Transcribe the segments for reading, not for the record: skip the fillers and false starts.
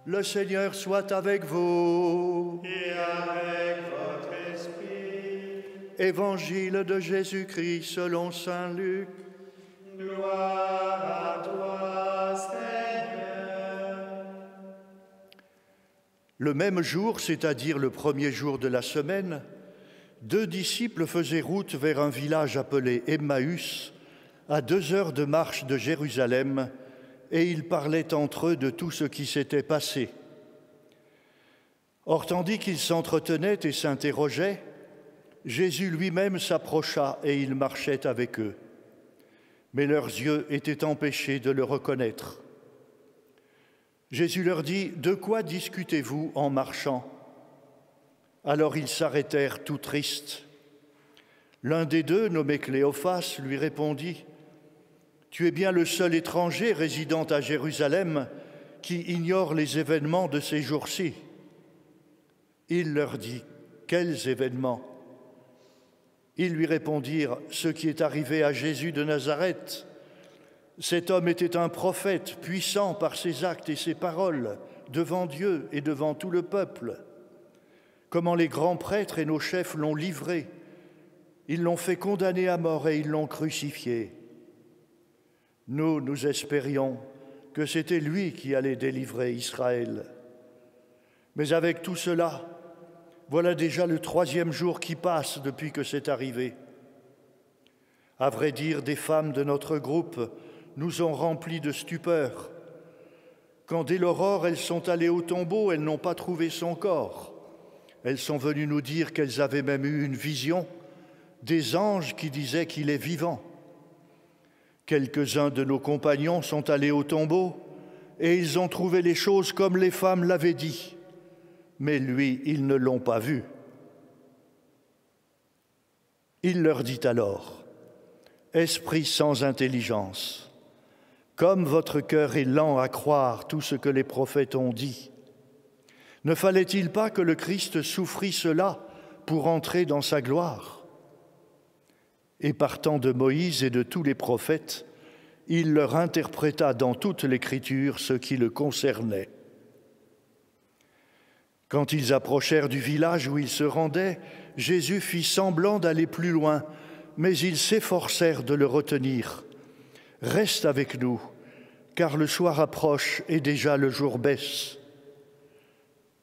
Le Seigneur soit avec vous. Et avec votre esprit. Évangile de Jésus-Christ selon saint Luc. Gloire à toi, Seigneur. Le même jour, c'est-à-dire le premier jour de la semaine, 2 disciples faisaient route vers un village appelé Emmaüs, à 2 heures de marche de Jérusalem, et ils parlaient entre eux de tout ce qui s'était passé. Or, tandis qu'ils s'entretenaient et s'interrogeaient, Jésus lui-même s'approcha et il marchait avec eux. Mais leurs yeux étaient empêchés de le reconnaître. Jésus leur dit « De quoi discutez-vous en marchant ?» Alors ils s'arrêtèrent tout tristes. L'un des deux, nommé Cléophas, lui répondit « Tu es bien le seul étranger résidant à Jérusalem qui ignore les événements de ces jours-ci. » Il leur dit « Quels événements ?» Ils lui répondirent « Ce qui est arrivé à Jésus de Nazareth. Cet homme était un prophète, puissant par ses actes et ses paroles, devant Dieu et devant tout le peuple. Comment les grands prêtres et nos chefs l'ont livré. Ils l'ont fait condamner à mort et ils l'ont crucifié. Nous espérions que c'était lui qui allait délivrer Israël. Mais avec tout cela, voilà déjà le 3e jour qui passe depuis que c'est arrivé. À vrai dire, des femmes de notre groupe nous ont remplis de stupeur. Quand dès l'aurore, elles sont allées au tombeau, elles n'ont pas trouvé son corps. Elles sont venues nous dire qu'elles avaient même eu une vision, des anges qui disaient qu'il est vivant. Quelques-uns de nos compagnons sont allés au tombeau et ils ont trouvé les choses comme les femmes l'avaient dit. Mais lui, ils ne l'ont pas vu. Il leur dit alors, « Esprit sans intelligence, comme votre cœur est lent à croire tout ce que les prophètes ont dit, ne fallait-il pas que le Christ souffrit cela pour entrer dans sa gloire ?» Et partant de Moïse et de tous les prophètes, il leur interpréta dans toute l'Écriture ce qui le concernait. Quand ils approchèrent du village où ils se rendaient, Jésus fit semblant d'aller plus loin, mais ils s'efforcèrent de le retenir. « Reste avec nous, car le soir approche et déjà le jour baisse. »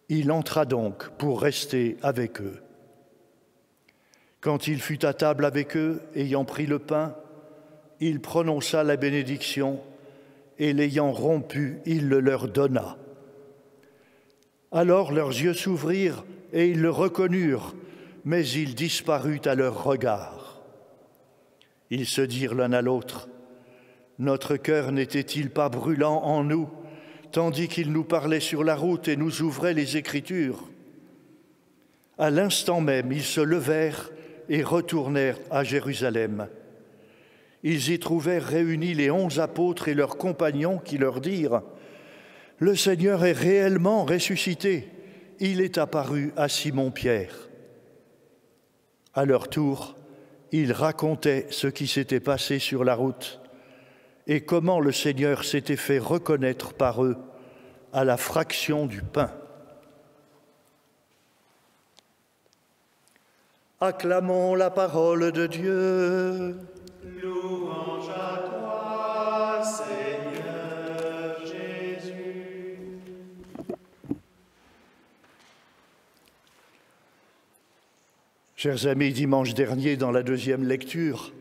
Il entra donc pour rester avec eux. Quand il fut à table avec eux, ayant pris le pain, il prononça la bénédiction et l'ayant rompu, il le leur donna. Alors leurs yeux s'ouvrirent et ils le reconnurent, mais il disparut à leur regard. Ils se dirent l'un à l'autre, « Notre cœur n'était-il pas brûlant en nous, tandis qu'il nous parlait sur la route et nous ouvrait les Écritures ?» À l'instant même, ils se levèrent et retournèrent à Jérusalem. Ils y trouvèrent réunis les 11 apôtres et leurs compagnons qui leur dirent « Le Seigneur est réellement ressuscité, il est apparu à Simon-Pierre. » À leur tour, ils racontaient ce qui s'était passé sur la route et comment le Seigneur s'était fait reconnaître par eux à la fraction du pain. Acclamons la parole de Dieu. Louange à toi, Seigneur Jésus. Chers amis, dimanche dernier, dans la 2e lecture,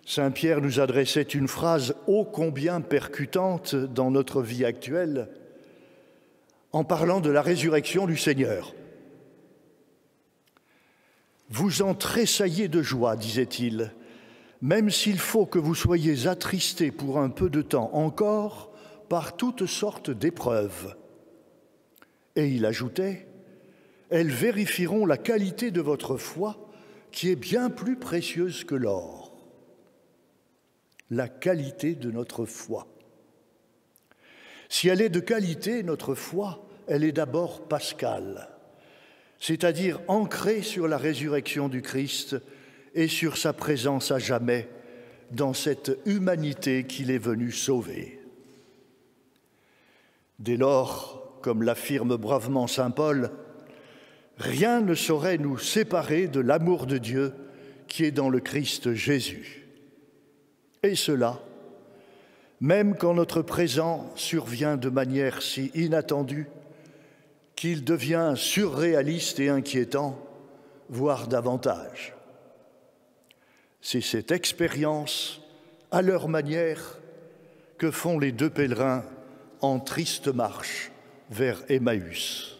Saint Pierre nous adressait une phrase ô combien percutante dans notre vie actuelle, en parlant de la résurrection du Seigneur. « Vous en tressaillez de joie, disait-il, même s'il faut que vous soyez attristés pour un peu de temps encore par toutes sortes d'épreuves. » Et il ajoutait, « Elles vérifieront la qualité de votre foi, qui est bien plus précieuse que l'or. » La qualité de notre foi. Si elle est de qualité, notre foi, elle est d'abord pascale, c'est-à-dire ancrée sur la résurrection du Christ et sur sa présence à jamais dans cette humanité qu'il est venu sauver. Dès lors, comme l'affirme bravement saint Paul, rien ne saurait nous séparer de l'amour de Dieu qui est dans le Christ Jésus. Et cela, même quand notre présent survient de manière si inattendue qu'il devient surréaliste et inquiétant, voire davantage. C'est cette expérience, à leur manière, que font les deux pèlerins en triste marche vers Emmaüs.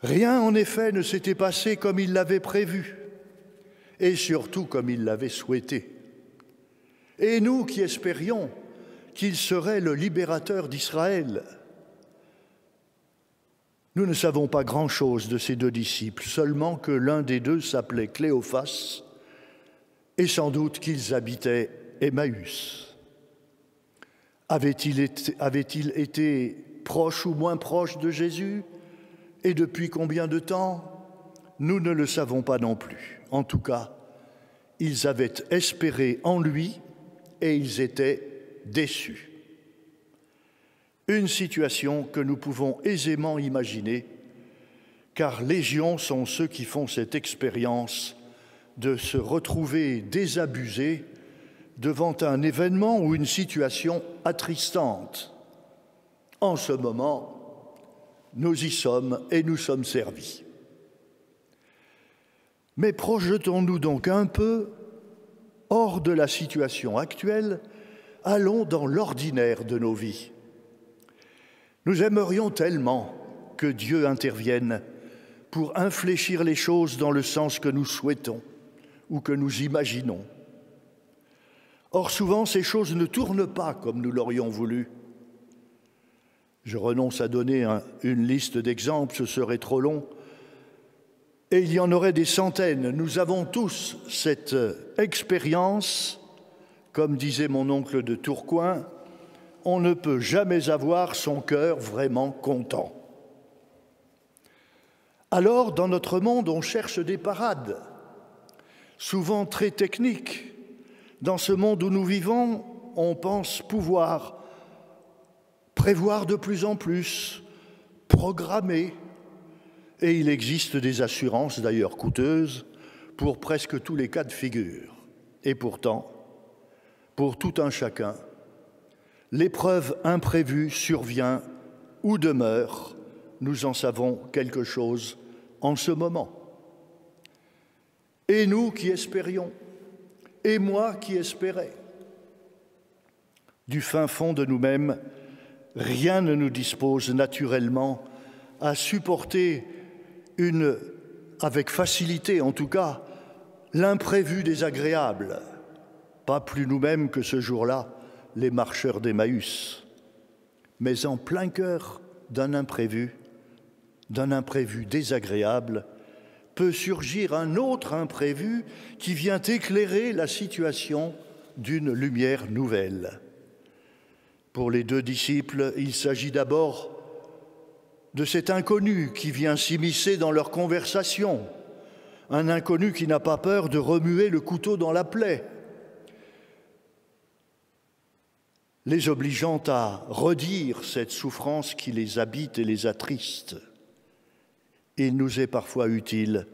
Rien, en effet, ne s'était passé comme ils l'avaient prévu, et surtout comme ils l'avaient souhaité. Et nous qui espérions qu'il serait le libérateur d'Israël, nous ne savons pas grand-chose de ces deux disciples, seulement que l'un des deux s'appelait Cléophas, et sans doute qu'ils habitaient Emmaüs. Avait-il été proche ou moins proche de Jésus? Et depuis combien de temps? Nous ne le savons pas non plus. En tout cas, ils avaient espéré en lui et ils étaient déçus. Une situation que nous pouvons aisément imaginer, car légion sont ceux qui font cette expérience de se retrouver désabusés devant un événement ou une situation attristante. En ce moment, nous y sommes et nous sommes servis. Mais projetons-nous donc un peu hors de la situation actuelle, allons dans l'ordinaire de nos vies. Nous aimerions tellement que Dieu intervienne pour infléchir les choses dans le sens que nous souhaitons ou que nous imaginons. Or, souvent, ces choses ne tournent pas comme nous l'aurions voulu. Je renonce à donner une liste d'exemples, ce serait trop long, et il y en aurait des centaines. Nous avons tous cette expérience, comme disait mon oncle de Tourcoing, on ne peut jamais avoir son cœur vraiment content. Alors, dans notre monde, on cherche des parades, souvent très techniques. Dans ce monde où nous vivons, on pense pouvoir prévoir de plus en plus, programmer, et il existe des assurances, d'ailleurs coûteuses, pour presque tous les cas de figure. Et pourtant, pour tout un chacun, l'épreuve imprévue survient ou demeure, nous en savons quelque chose en ce moment. Et nous qui espérions, et moi qui espérais, du fin fond de nous-mêmes, rien ne nous dispose naturellement à supporter avec facilité en tout cas, l'imprévu désagréable, pas plus nous-mêmes que ce jour-là, les marcheurs d'Emmaüs, mais en plein cœur d'un imprévu désagréable, peut surgir un autre imprévu qui vient éclairer la situation d'une lumière nouvelle. Pour les deux disciples, il s'agit d'abord de cet inconnu qui vient s'immiscer dans leur conversation, un inconnu qui n'a pas peur de remuer le couteau dans la plaie, les obligeant à redire cette souffrance qui les habite et les attriste. Il nous est parfois utile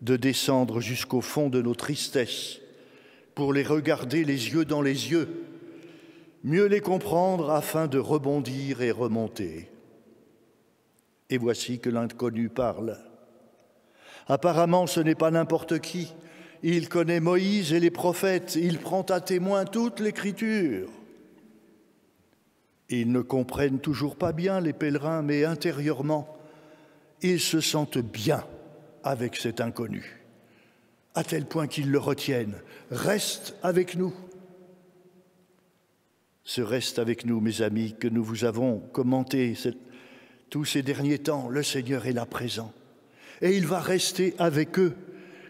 de descendre jusqu'au fond de nos tristesses pour les regarder les yeux dans les yeux, mieux les comprendre afin de rebondir et remonter. Et voici que l'inconnu parle. Apparemment, ce n'est pas n'importe qui. Il connaît Moïse et les prophètes, il prend à témoin toute l'Écriture. Ils ne comprennent toujours pas bien, les pèlerins, mais intérieurement, ils se sentent bien avec cet inconnu, à tel point qu'ils le retiennent. Reste avec nous. Ce reste avec nous, mes amis, que nous vous avons commenté tous ces derniers temps, le Seigneur est là présent. Et il va rester avec eux,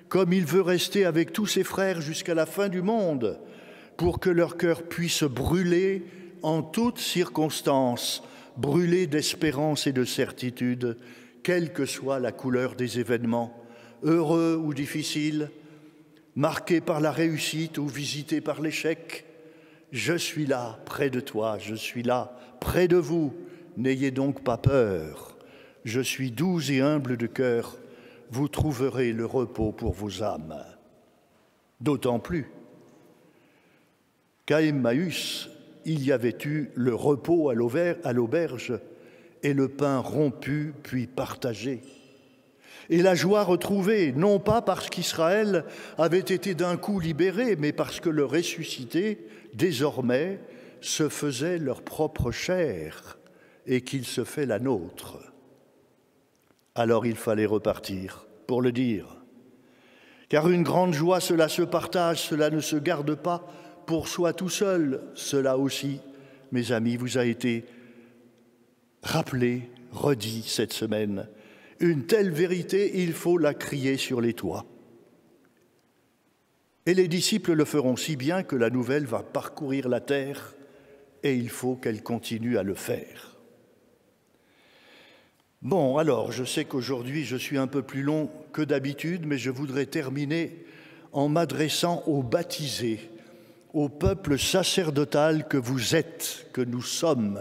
comme il veut rester avec tous ses frères jusqu'à la fin du monde, pour que leur cœur puisse brûler en toutes circonstances, brûler d'espérance et de certitude, quelle que soit la couleur des événements, heureux ou difficiles, marqués par la réussite ou visités par l'échec. Je suis là, près de toi, je suis là, près de vous, n'ayez donc pas peur. Je suis doux et humble de cœur, vous trouverez le repos pour vos âmes. D'autant plus qu'à Emmaüs, il y avait eu le repos à l'auberge et le pain rompu puis partagé. Et la joie retrouvée, non pas parce qu'Israël avait été d'un coup libéré, mais parce que le ressuscité, désormais, se faisait leur propre chair et qu'il se fait la nôtre. Alors il fallait repartir pour le dire. Car une grande joie, cela se partage, cela ne se garde pas pour soi tout seul. Cela aussi, mes amis, vous a été rappelé, redit cette semaine. Une telle vérité, il faut la crier sur les toits. Et les disciples le feront si bien que la nouvelle va parcourir la terre et il faut qu'elle continue à le faire. Bon, alors, je sais qu'aujourd'hui je suis un peu plus long que d'habitude, mais je voudrais terminer en m'adressant aux baptisés, au peuple sacerdotal que vous êtes, que nous sommes.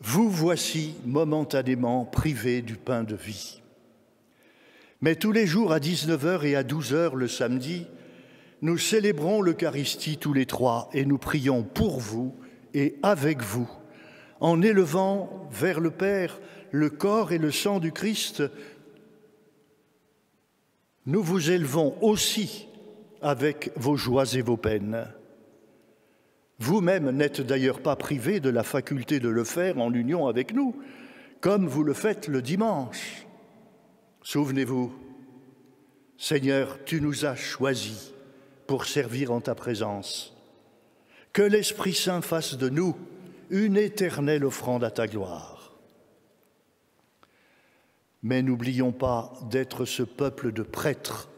Vous voici momentanément privés du pain de vie. Mais tous les jours à 19h et à 12h le samedi, nous célébrons l'Eucharistie tous les trois et nous prions pour vous et avec vous, en élevant vers le Père le corps et le sang du Christ. Nous vous élevons aussi avec vos joies et vos peines. Vous-même n'êtes d'ailleurs pas privés de la faculté de le faire en union avec nous, comme vous le faites le dimanche. Souvenez-vous, Seigneur, tu nous as choisis pour servir en ta présence. Que l'Esprit Saint fasse de nous une éternelle offrande à ta gloire. Mais n'oublions pas d'être ce peuple de prêtres,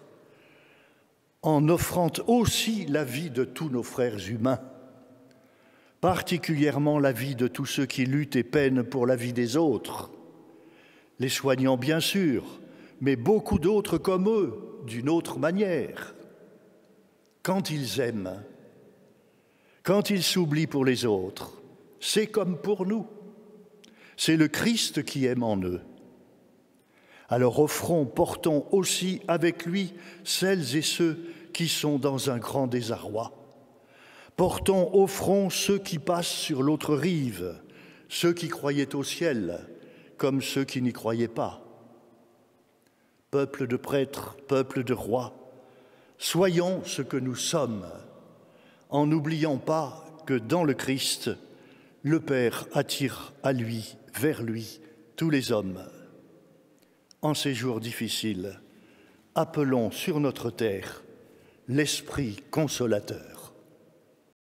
en offrant aussi la vie de tous nos frères humains, particulièrement la vie de tous ceux qui luttent et peinent pour la vie des autres, les soignants bien sûr, mais beaucoup d'autres comme eux, d'une autre manière. Quand ils aiment, quand ils s'oublient pour les autres, c'est comme pour nous. C'est le Christ qui aime en eux. Alors offrons, portons aussi avec lui celles et ceux qui sont dans un grand désarroi. Portons, offrons ceux qui passent sur l'autre rive, ceux qui croyaient au ciel, comme ceux qui n'y croyaient pas. Peuple de prêtres, peuple de rois, soyons ce que nous sommes, en n'oubliant pas que dans le Christ, le Père attire à lui, vers lui, tous les hommes. En ces jours difficiles, appelons sur notre terre l'Esprit consolateur.